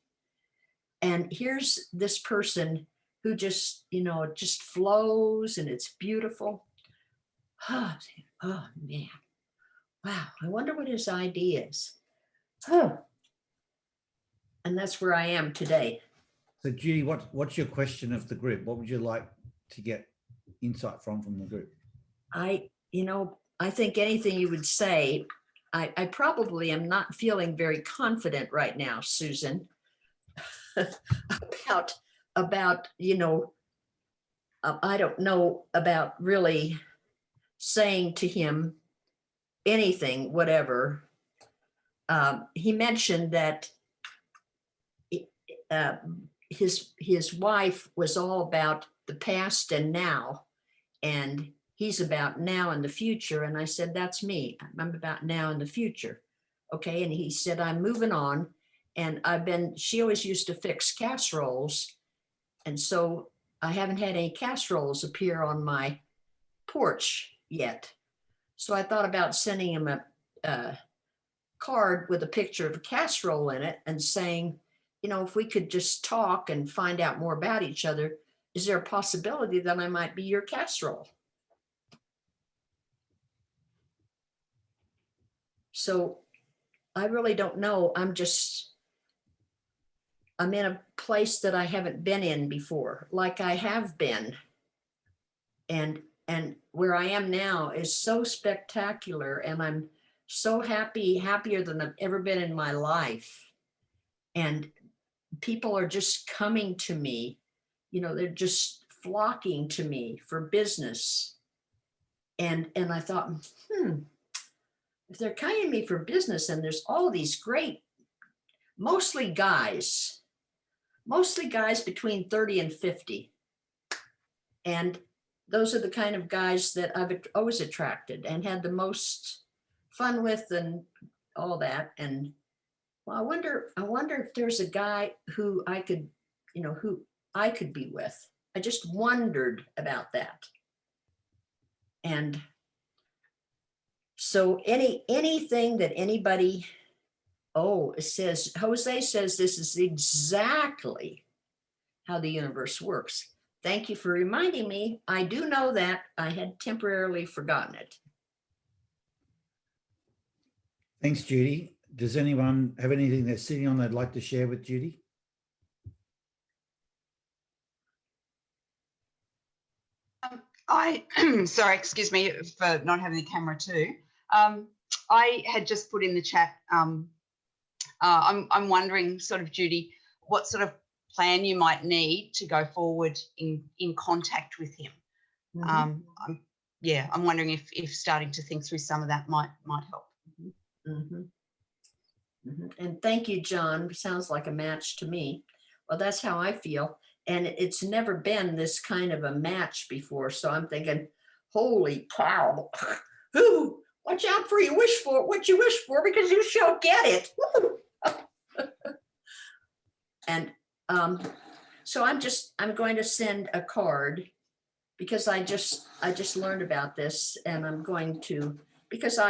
And here's this person who just flows, and it's beautiful. Oh man. Wow. I wonder what his idea is. Oh. And that's where I am today. So Judy, what's your question of the group? What would you like to get insight from the group? I think anything you would say, I probably am not feeling very confident right now, Susan, about I don't know about really saying to him anything, whatever. He mentioned that his wife was all about the past and now, and he's about now and the future. And I said, that's me. I'm about now and the future. Okay. And he said, I'm moving on. And she always used to fix casseroles. And so I haven't had any casseroles appear on my porch yet. So I thought about sending him a card with a picture of a casserole in it and saying, if we could just talk and find out more about each other, is there a possibility that I might be your casserole? So I really don't know. I'm in a place that I haven't been in before, like I have been. And where I am now is so spectacular, and I'm so happier than I've ever been in my life. And people are just coming to me, they're just flocking to me for business. And I thought, if they're coming to me for business, and there's all these great, mostly guys between 30 and 50. And those are the kind of guys that I've always attracted and had the most fun with and all that. And well, I wonder if there's a guy who I could be with. I just wondered about that. And so anything that anybody, Jose says this is exactly how the universe works. Thank you for reminding me. I do know that. I had temporarily forgotten it. Thanks, Judy. Does anyone have anything they're sitting on they'd like to share with Judy? Sorry, excuse me for not having the camera too. I had just put in the chat, I'm wondering sort of, Judy, what sort of plan you might need to go forward in contact with him. Mm-hmm. I'm wondering if starting to think through some of that might help. Mm-hmm. Mm-hmm. And thank you, John. Sounds like a match to me. Well, that's how I feel. And it's never been this kind of a match before. So I'm thinking, holy cow, watch out for what you wish for, because you shall get it. And so I'm going to send a card, because I just learned about this, and I'm going to, because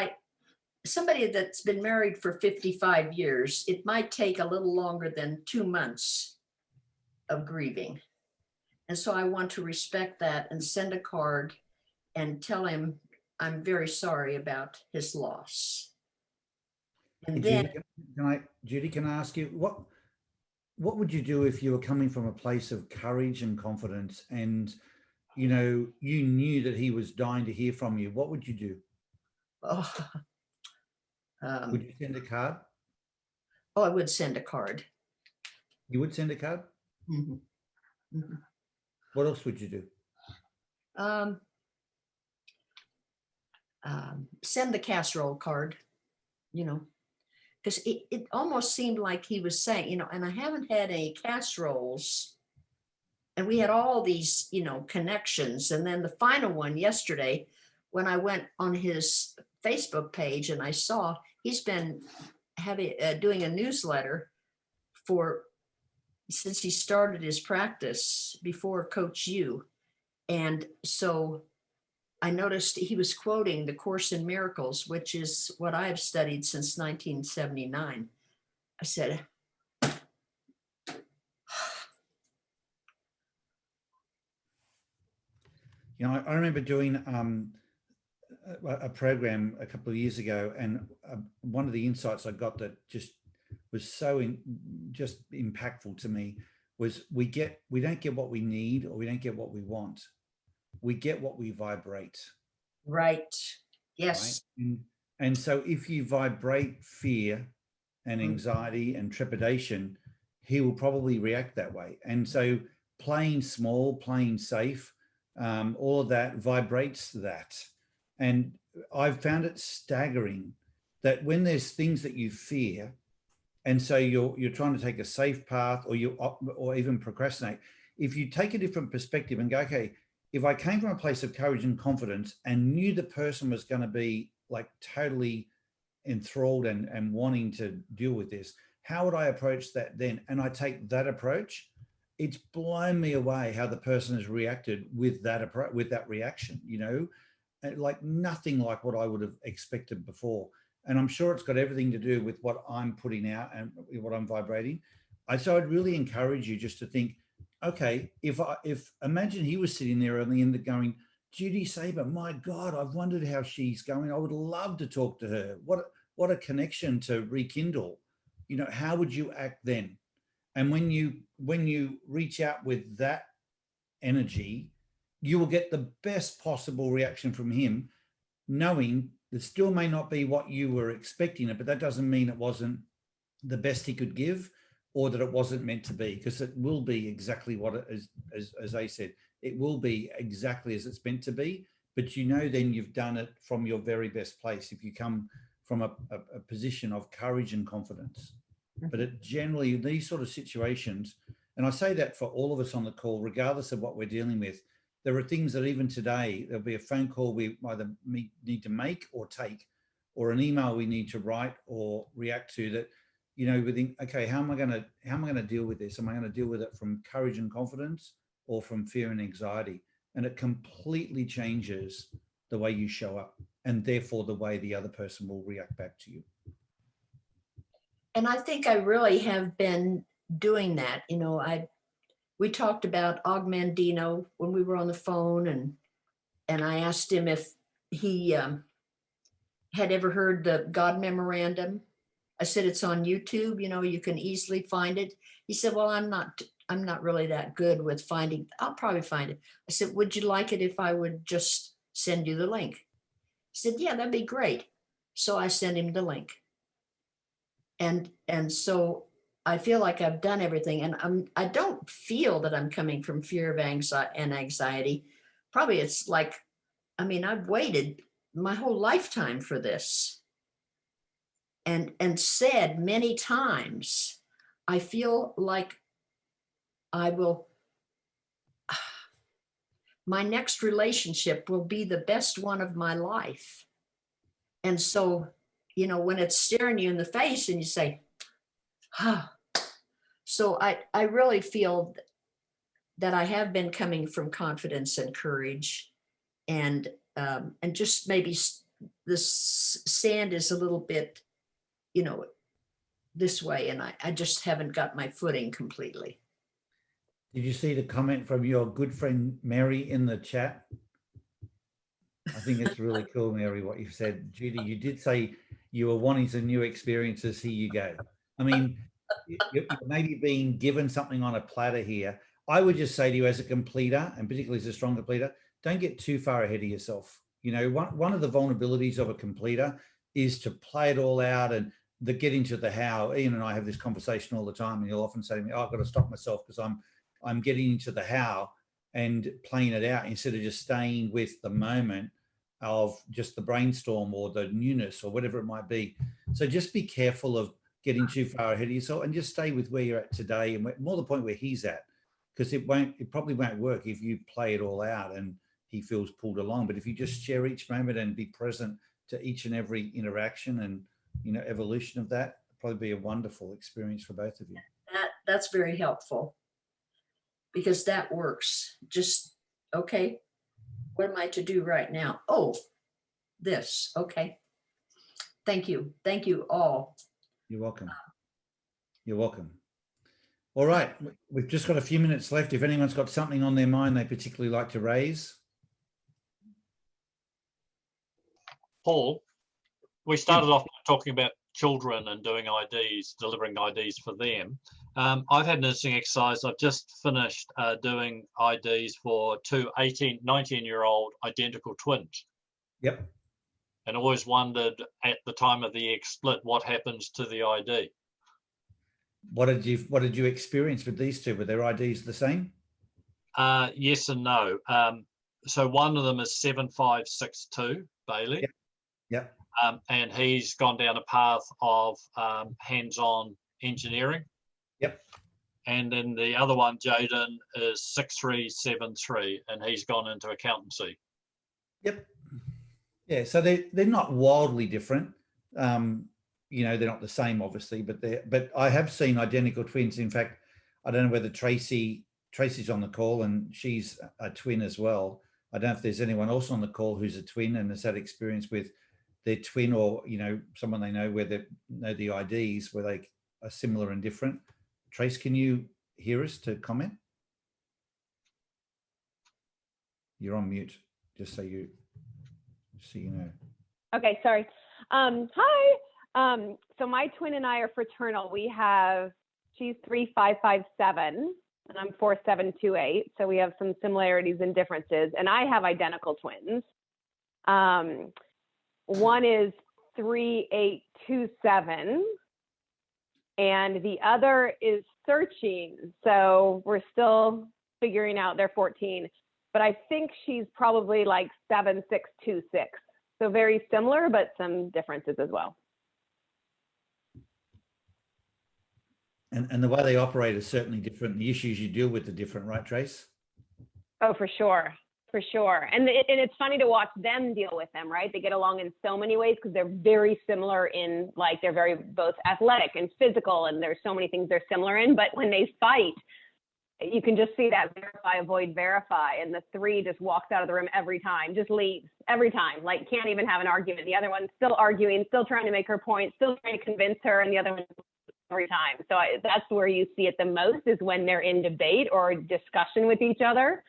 somebody that's been married for 55 years, it might take a little longer than 2 months of grieving. And so I want to respect that and send a card and tell him I'm very sorry about his loss. And hey, then Judy, can I ask you, what would you do if you were coming from a place of courage and confidence, and you knew that he was dying to hear from you? What would you do? Would you send a card? I would send a card. You would send a card? Mm-hmm. Mm-hmm. What else would you do? Send the casserole card, because it almost seemed like he was saying, and I haven't had any casseroles And we had all these, you know, connections. And then the final one yesterday, when I went on his Facebook page and I saw he's been having doing a newsletter for since he started his practice before Coach U. And so I noticed he was quoting the Course in Miracles, which is what I have studied since 1979. I said, You know, I remember doing a program a couple of years ago, and one of the insights I got that just was so just impactful to me was we don't get what we need, or we don't get what we want. We get what we vibrate. right. Yes. Right? And so if you vibrate fear and anxiety and trepidation, he will probably react that way. And so playing small, playing safe, all of that vibrates that. And I've found it staggering that when there's things that you fear, and so you're trying to take a safe path, or even procrastinate, if you take a different perspective and go, okay, if I came from a place of courage and confidence and knew the person was going to be like totally enthralled and wanting to deal with this, how would I approach that then? And I take that approach, it's blown me away how the person has reacted with that approach, with that reaction, you know, like nothing like what I would have expected before. And I'm sure it's got everything to do with what I'm putting out and what I'm vibrating. So I'd really encourage you just to think, okay, if imagine he was sitting there on the end going, Judy Saber, my God, I've wondered how she's going. I would love to talk to her. What a connection to rekindle. You know, how would you act then? And when you reach out with that energy, you will get the best possible reaction from him, knowing that still may not be what you were expecting it, but that doesn't mean it wasn't the best he could give, or that it wasn't meant to be, because it will be exactly what it is, as I said, it will be exactly as it's meant to be. But you know, then you've done it from your very best place if you come from a position of courage and confidence. But it generally, these sort of situations, and I say that for all of us on the call, regardless of what we're dealing with, there are things that even today, there'll be a phone call we either need to make or take, or an email we need to write or react to, that, you know, we think, okay, how am I going to deal with this? Am I going to deal with it from courage and confidence, or from fear and anxiety? And it completely changes the way you show up, and therefore the way the other person will react back to you. And I think I really have been doing that. You know, we talked about Augmandino when we were on the phone, and I asked him if he had ever heard the God Memorandum. I said, it's on YouTube, you know, you can easily find it. He said, well, I'm not really that good with finding, I'll probably find it. I said, would you like it if I would just send you the link? He said, yeah, that'd be great. So I sent him the link. And so I feel like I've done everything, and I don't feel that I'm coming from fear of anxiety. Probably it's like, I mean, I've waited my whole lifetime for this, and said many times, I feel like my next relationship will be the best one of my life. And so, you know, when it's staring you in the face and you say, ah, so I really feel that I have been coming from confidence and courage, and just maybe the sand is a little bit, you know, this way, and I just haven't got my footing completely. Did you see the comment from your good friend Mary in the chat? I think it's really cool, Mary, what you've said. Judy, you did say you were wanting some new experiences. Here you go. I mean, you're maybe being given something on a platter here. I would just say to you, as a completer, and particularly as a strong completer, don't get too far ahead of yourself. You know, one of the vulnerabilities of a completer is to play it all out and get into the how. Ian and I have this conversation all the time, and he'll often say to me, oh, I've got to stop myself because I'm getting into the how and playing it out instead of just staying with the moment of just the brainstorm or the newness or whatever it might be. So just be careful of getting too far ahead of yourself, and just stay with where you're at today, and more the point where he's at. because it probably won't work if you play it all out and he feels pulled along. But if you just share each moment and be present to each and every interaction and, you know, evolution of that, probably be a wonderful experience for both of you. That's very helpful, because that works. Just, okay, what am I to do right now? Oh, this. Okay. Thank you. Thank you all. You're welcome. You're welcome. All right. We've just got a few minutes left. If anyone's got something on their mind they particularly like to raise. Paul, we started off talking about children and doing IDs, delivering IDs for them. I've had an interesting exercise. I've just finished doing IDs for two 19-year-old identical twins. Yep. And always wondered at the time of the egg split, what happens to the ID? What did you experience with these two? Were their IDs the same? Yes and no. So one of them is 7562, Bailey. Yep. Yep. And he's gone down a path of hands-on engineering. Yep. And then the other one, Jaden, is 6373, and he's gone into accountancy. Yep. Yeah, so they're not wildly different. You know, they're not the same, obviously, but I have seen identical twins. In fact, I don't know whether Tracy's on the call, and she's a twin as well. I don't know if there's anyone else on the call who's a twin and has had experience with their twin, or, you know, someone they know where they know the IDs where they are similar and different. Trace, can you hear us to comment? You're on mute, just so you know. Okay, sorry. Hi. So my twin and I are fraternal. She's 3557 and I'm 4728. So we have some similarities and differences. And I have identical twins. One is 3827 and the other is searching. So we're still figuring out. They're 14, but I think she's probably like 7626. So very similar, but some differences as well. And the way they operate is certainly different. The issues you deal with are different, right, Trace? Oh, for sure. For sure. And it's funny to watch them deal with them, right? They get along in so many ways because they're very similar in, like, they're very both athletic and physical, and there's so many things they're similar in. But when they fight, you can just see that verify, avoid, verify. And the three just walks out of the room every time, just leaves every time, like can't even have an argument. The other one's still arguing, still trying to make her point, still trying to convince her, and the other one every time. So that's where you see it the most, is when they're in debate or discussion with each other.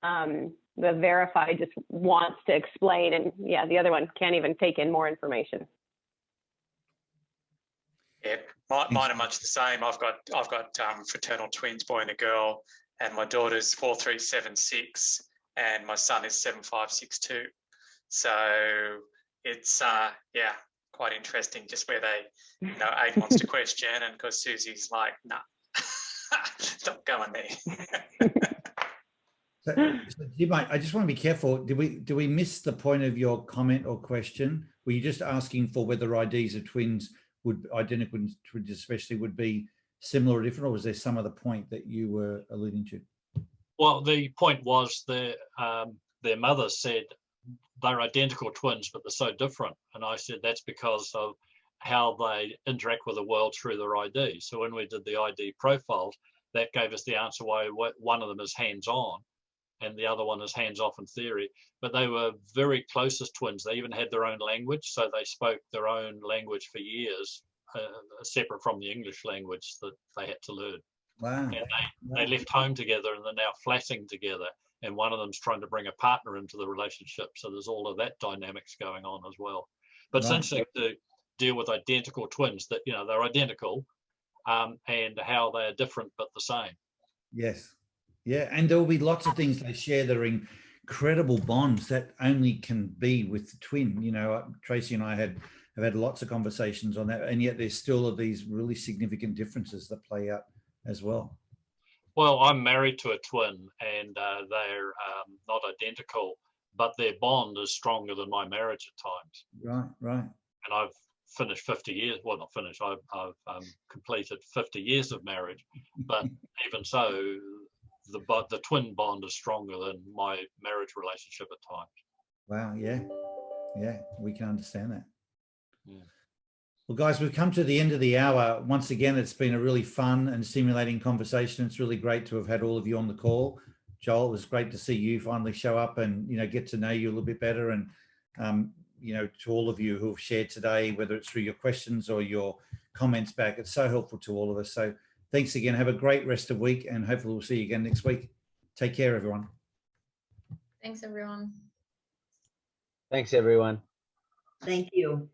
The verify just wants to explain, and yeah, the other one can't even take in more information. Yeah, mine are much the same. I've got fraternal twins, boy and a girl, and my daughter's 4376, and my son is 7562. So it's yeah, quite interesting, just where they, you know, Aiden wants to question, and because Susie's like, nah, stop going there. So you might, I just want to be careful. Do we miss the point of your comment or question? Were you just asking for whether IDs of twins identical twins especially would be similar or different, or was there some other point that you were alluding to? Well, the point was their mother said they're identical twins, but they're so different. And I said that's because of how they interact with the world through their ID. So when we did the ID profiles, that gave us the answer why one of them is hands-on and the other one is hands-off in theory. But they were very close as twins. They even had their own language, so they spoke their own language for years, separate from the English language that they had to learn. Wow. And they left home together, and they're now flatting together. And one of them's trying to bring a partner into the relationship. So there's all of that dynamics going on as well. But it's interesting to deal with identical twins that, you know, they're identical and how they are different but the same. Yes. Yeah. And there will be lots of things they share that are incredible bonds that only can be with the twin. You know, Tracy and I have had lots of conversations on that, and yet there's still these really significant differences that play out as well. Well, I'm married to a twin, and they're not identical, but their bond is stronger than my marriage at times. Right. And I've finished 50 years. Well, not finished. I've completed 50 years of marriage, but even so, the twin bond is stronger than my marriage relationship at times. Wow. Yeah. Yeah. We can understand that. Yeah. Well, guys, we've come to the end of the hour. Once again, it's been a really fun and stimulating conversation. It's really great to have had all of you on the call. Joel, it was great to see you finally show up and, you know, get to know you a little bit better. And, you know, to all of you who have shared today, whether it's through your questions or your comments back, it's so helpful to all of us. So thanks again. Have a great rest of the week, and hopefully we'll see you again next week. Take care, everyone. Thanks, everyone. Thanks, everyone. Thank you.